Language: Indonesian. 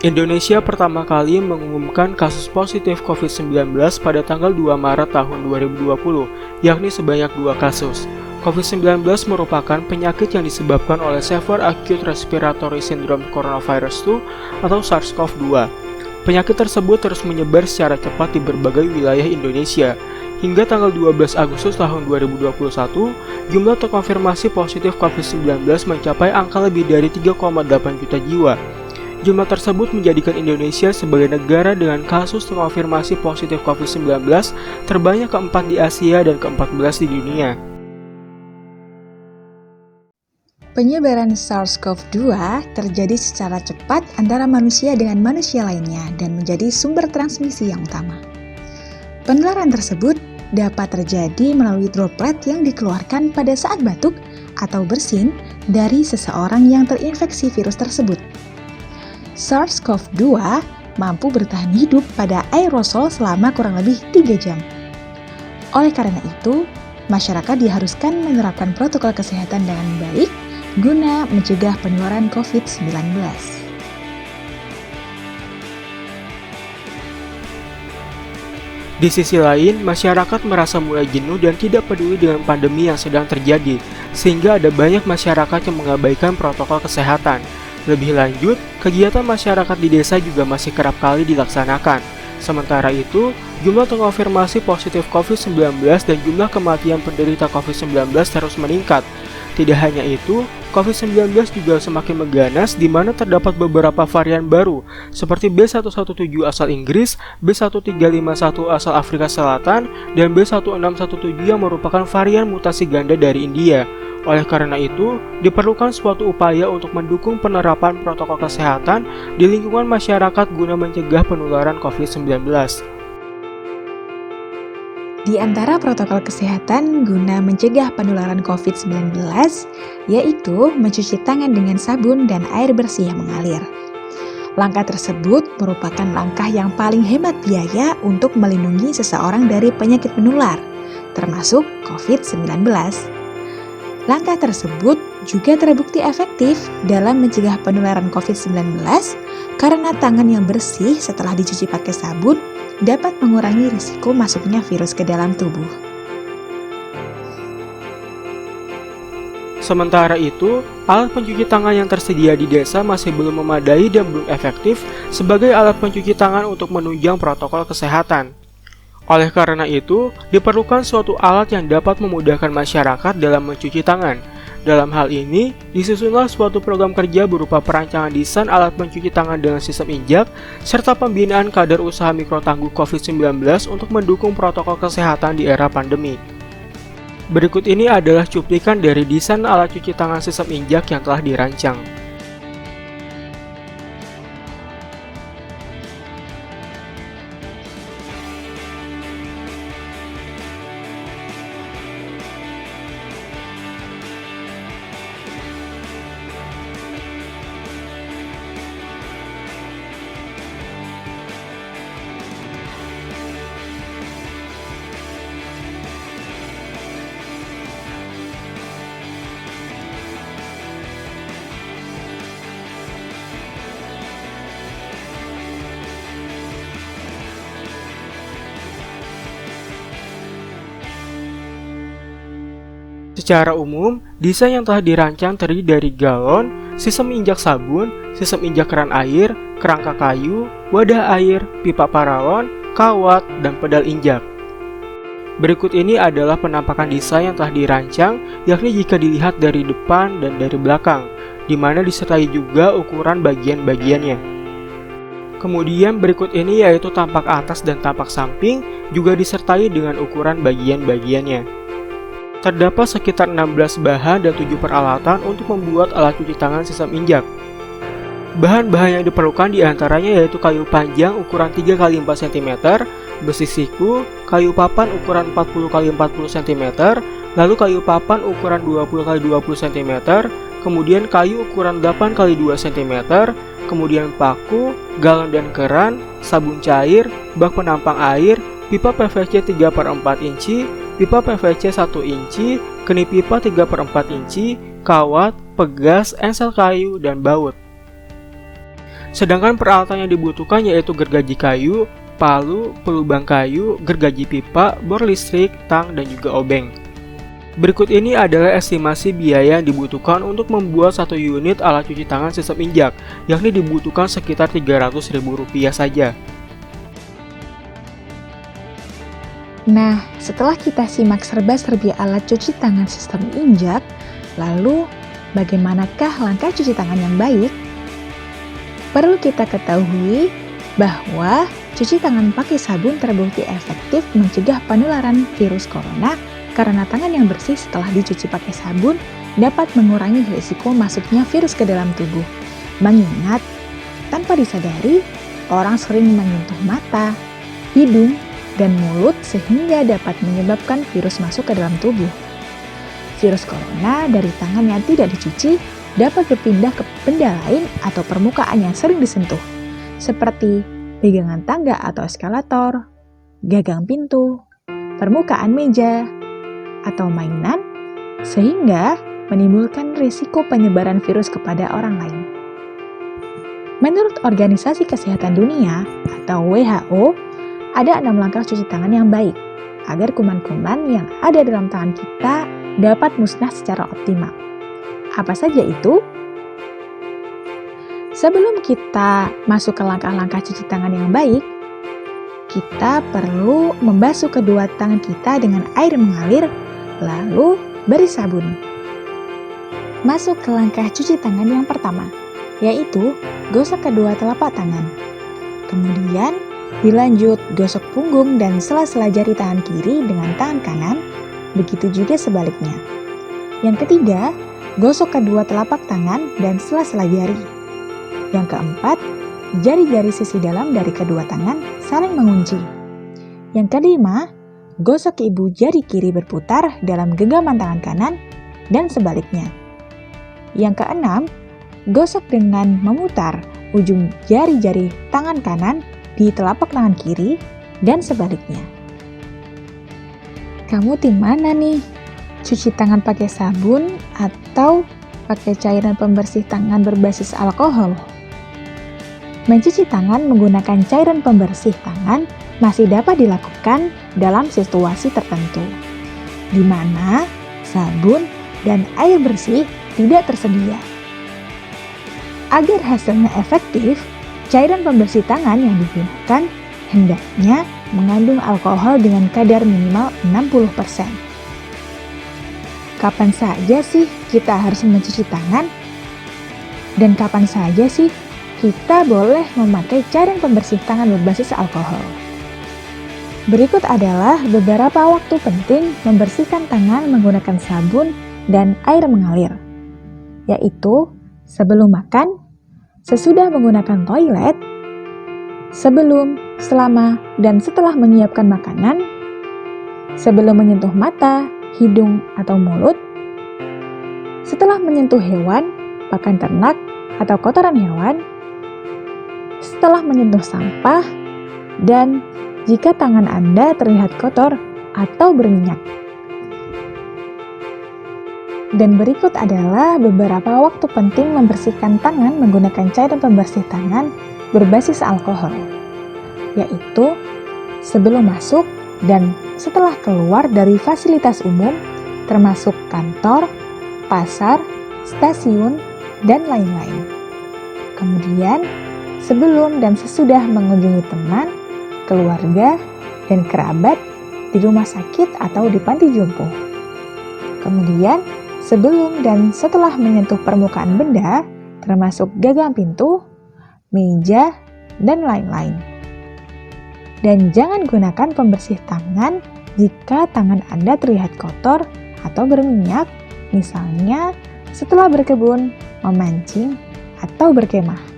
Indonesia pertama kali mengumumkan kasus positif COVID-19 pada tanggal 2 Maret tahun 2020, yakni sebanyak 2 kasus. COVID-19 merupakan penyakit yang disebabkan oleh Severe Acute Respiratory Syndrome Coronavirus 2 atau SARS-CoV-2. Penyakit tersebut terus menyebar secara cepat di berbagai wilayah Indonesia. Hingga tanggal 12 Agustus tahun 2021, jumlah terkonfirmasi positif COVID-19 mencapai angka lebih dari 3,8 juta jiwa. Jumlah tersebut menjadikan Indonesia sebagai negara dengan kasus terkonfirmasi positif COVID-19 terbanyak keempat di Asia dan ke-14 di dunia. Penyebaran SARS-CoV-2 terjadi secara cepat antara manusia dengan manusia lainnya dan menjadi sumber transmisi yang utama. Penularan tersebut dapat terjadi melalui droplet yang dikeluarkan pada saat batuk atau bersin dari seseorang yang terinfeksi virus tersebut. SARS-CoV-2 mampu bertahan hidup pada aerosol selama kurang lebih 3 jam. Oleh karena itu, masyarakat diharuskan menerapkan protokol kesehatan dengan baik guna mencegah penularan COVID-19. Di sisi lain, masyarakat merasa mulai jenuh dan tidak peduli dengan pandemi yang sedang terjadi, sehingga ada banyak masyarakat yang mengabaikan protokol kesehatan. Lebih lanjut, kegiatan masyarakat di desa juga masih kerap kali dilaksanakan. Sementara itu, jumlah terkonfirmasi positif COVID-19 dan jumlah kematian penderita COVID-19 terus meningkat. Tidak hanya itu, COVID-19 juga semakin mengganas di mana terdapat beberapa varian baru seperti B117 asal Inggris, B1351 asal Afrika Selatan, dan B1617 yang merupakan varian mutasi ganda dari India. Oleh karena itu, diperlukan suatu upaya untuk mendukung penerapan protokol kesehatan di lingkungan masyarakat guna mencegah penularan COVID-19. Di antara protokol kesehatan guna mencegah penularan COVID-19, yaitu mencuci tangan dengan sabun dan air bersih yang mengalir. Langkah tersebut merupakan langkah yang paling hemat biaya untuk melindungi seseorang dari penyakit menular, termasuk COVID-19. Langkah tersebut juga terbukti efektif dalam mencegah penularan COVID-19 karena tangan yang bersih setelah dicuci pakai sabun dapat mengurangi risiko masuknya virus ke dalam tubuh. Sementara itu, alat pencuci tangan yang tersedia di desa masih belum memadai dan belum efektif sebagai alat pencuci tangan untuk menunjang protokol kesehatan. Oleh karena itu, diperlukan suatu alat yang dapat memudahkan masyarakat dalam mencuci tangan. Dalam hal ini, disusunlah suatu program kerja berupa perancangan desain alat pencuci tangan dengan sistem injak, serta pembinaan kader usaha mikro tangguh COVID-19 untuk mendukung protokol kesehatan di era pandemi. Berikut ini adalah cuplikan dari desain alat cuci tangan sistem injak yang telah dirancang. Secara umum, desain yang telah dirancang terdiri dari galon, sistem injak sabun, sistem injak keran air, kerangka kayu, wadah air, pipa paralon, kawat, dan pedal injak. Berikut ini adalah penampakan desain yang telah dirancang, yakni jika dilihat dari depan dan dari belakang, di mana disertai juga ukuran bagian-bagiannya. Kemudian berikut ini yaitu tampak atas dan tampak samping, juga disertai dengan ukuran bagian-bagiannya. Terdapat sekitar 16 bahan dan 7 peralatan untuk membuat alat cuci tangan sistem injak. Bahan-bahan yang diperlukan diantaranya yaitu kayu panjang ukuran 3x4 cm, besi siku, kayu papan ukuran 40x40 cm, lalu kayu papan ukuran 20x20 cm, kemudian kayu ukuran 8x2 cm, kemudian paku, galon dan keran, sabun cair, bak penampang air, pipa PVC 3/4 inci, pipa PVC 1 inci, kening pipa 3/4 inci, kawat, pegas, ensel kayu, dan baut. Sedangkan peralatan yang dibutuhkan yaitu gergaji kayu, palu, pelubang kayu, gergaji pipa, bor listrik, tang, dan juga obeng. Berikut ini adalah estimasi biaya yang dibutuhkan untuk membuat satu unit alat cuci tangan sistem injak, yakni dibutuhkan sekitar Rp300.000 saja. Nah, setelah kita simak serba-serbi alat cuci tangan sistem injak, lalu bagaimanakah langkah cuci tangan yang baik? Perlu kita ketahui bahwa cuci tangan pakai sabun terbukti efektif mencegah penularan virus corona karena tangan yang bersih setelah dicuci pakai sabun dapat mengurangi risiko masuknya virus ke dalam tubuh. Mengingat, tanpa disadari, orang sering menyentuh mata, hidung, dan mulut sehingga dapat menyebabkan virus masuk ke dalam tubuh. Virus corona dari tangan yang tidak dicuci dapat berpindah ke benda lain atau permukaan yang sering disentuh, seperti pegangan tangga atau eskalator, gagang pintu, permukaan meja, atau mainan, sehingga menimbulkan risiko penyebaran virus kepada orang lain. Menurut Organisasi Kesehatan Dunia atau WHO, ada 6 langkah cuci tangan yang baik agar kuman-kuman yang ada dalam tangan kita dapat musnah secara optimal. Apa saja itu? Sebelum kita masuk ke langkah-langkah cuci tangan yang baik, kita perlu membasuh kedua tangan kita dengan air mengalir, lalu beri sabun. Masuk ke langkah cuci tangan yang pertama, yaitu gosok kedua telapak tangan. Kemudian, dilanjut gosok punggung dan sela-sela jari tangan kiri dengan tangan kanan, begitu juga sebaliknya. Yang ketiga, gosok kedua telapak tangan dan sela-sela jari. Yang keempat, jari-jari sisi dalam dari kedua tangan saling mengunci. Yang kelima, gosok ibu jari kiri berputar dalam genggaman tangan kanan dan sebaliknya. Yang keenam, gosok dengan memutar ujung jari-jari tangan kanan di telapak tangan kiri dan sebaliknya. Kamu tim mana nih? Cuci tangan pakai sabun atau pakai cairan pembersih tangan berbasis alkohol? Mencuci tangan menggunakan cairan pembersih tangan masih dapat dilakukan dalam situasi tertentu, di mana sabun dan air bersih tidak tersedia. Agar hasilnya efektif, cairan pembersih tangan yang digunakan hendaknya mengandung alkohol dengan kadar minimal 60%. Kapan saja sih kita harus mencuci tangan? Dan kapan saja sih kita boleh memakai cairan pembersih tangan berbasis alkohol? Berikut adalah beberapa waktu penting membersihkan tangan menggunakan sabun dan air mengalir, yaitu sebelum makan, sesudah menggunakan toilet, sebelum, selama, dan setelah menyiapkan makanan, sebelum menyentuh mata, hidung, atau mulut, setelah menyentuh hewan, pakan ternak, atau kotoran hewan, setelah menyentuh sampah, dan jika tangan Anda terlihat kotor atau berminyak. Dan berikut adalah beberapa waktu penting membersihkan tangan menggunakan cairan pembersih tangan berbasis alkohol, yaitu sebelum masuk dan setelah keluar dari fasilitas umum, termasuk kantor, pasar, stasiun, dan lain-lain. Kemudian, sebelum dan sesudah mengunjungi teman, keluarga, dan kerabat di rumah sakit atau di panti jompo. Kemudian, sebelum dan setelah menyentuh permukaan benda, termasuk gagang pintu, meja, dan lain-lain. Dan jangan gunakan pembersih tangan jika tangan Anda terlihat kotor atau berminyak, misalnya setelah berkebun, memancing, atau berkemah.